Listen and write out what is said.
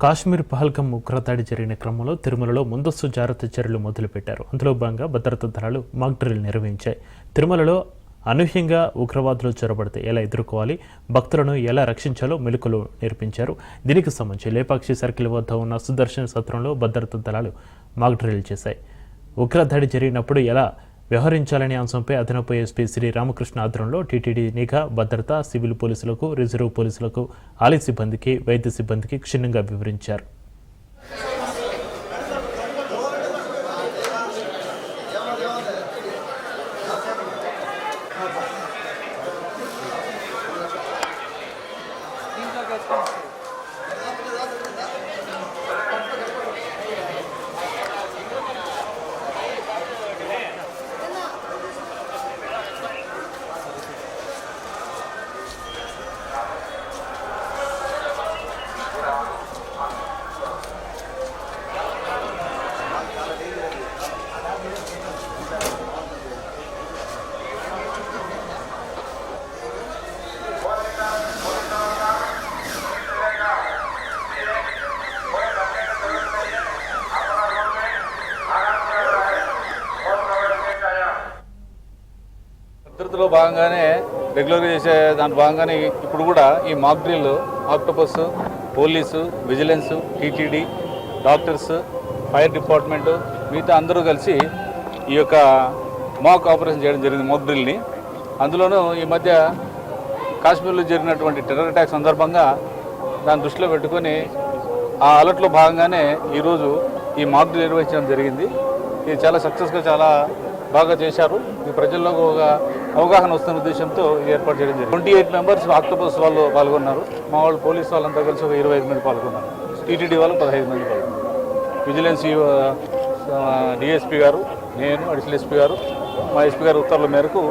కాశ్మీర్ పహల్గామ్ ఉగ్రదాడి జరిగిన క్రమంలో తిరుమలలో ముందస్తు జాగ్రత్త చర్యలు మొదలుపెట్టారు. అందులో భాగంగా భద్రతా దళాలు మాక్ డ్రిల్ నిర్వహించాయి. తిరుమలలో అనూహ్యంగా ఉగ్రవాదులు చొరబడితే ఎలా ఎదుర్కోవాలి, భక్తులను ఎలా రక్షించాలో మెలకువలు నేర్పించారు. దీనికి సంబంధించి లేపాక్షి సర్కిల్ వద్ద ఉన్న సుదర్శన్ సత్రంలో భద్రతా దళాలు మాక్ డ్రిల్ చేశాయి. ఉగ్రదాడి జరిగినప్పుడు ఎలా వ్యవహరించాలనే అంశంపై అదనపు ఎస్పీ శ్రీ రామకృష్ణ ఆధ్వర్యంలో టీటీడీ నిఘా, భద్రత, సివిల్ పోలీసులకు, రిజర్వ్ పోలీసులకు, ఆలయ సిబ్బందికి, వైద్య సిబ్బందికి క్షుణ్ణంగా వివరించారు. భద్రతలో భాగంగానే రెగ్యులర్గా చేసే దాంట్లో భాగంగానే ఇప్పుడు కూడా ఈ mock drill octopus, police, vigilance, TTD, doctors, fire department మిగతా అందరూ కలిసి ఈ యొక్క మాక్ ఆపరేషన్ చేయడం జరిగింది, మాక్ డ్రిల్ని. అందులోనూ ఈ మధ్య కాశ్మీర్లో జరిగినటువంటి టెర్రర్ అటాక్ సందర్భంగా దాన్ని దృష్టిలో పెట్టుకొని ఆ అలర్ట్లో భాగంగానే ఈరోజు ఈ మాక్ డ్రిల్ నిర్వహించడం జరిగింది. ఇది చాలా సక్సెస్గా చాలా బాగా చేశారు. ఈ ప్రజల్లో ఒక అవగాహన వస్తున్న ఉద్దేశంతో ఏర్పాటు చేయడం జరిగింది. 28 మెంబర్స్ ఆక్టోపస్ వాళ్ళు పాల్గొన్నారు. మా వాళ్ళు పోలీసు వాళ్ళంతా కలిసి ఒక 25 మంది పాల్గొన్నారు. టీటీడీ వాళ్ళు 15 మంది పాల్గొన్నారు. విజిలెన్స్ డిఎస్పీ గారు, నేను, అడిషనల్ ఎస్పీ గారు, మా ఎస్పీ గారు ఉత్తర్వుల మేరకు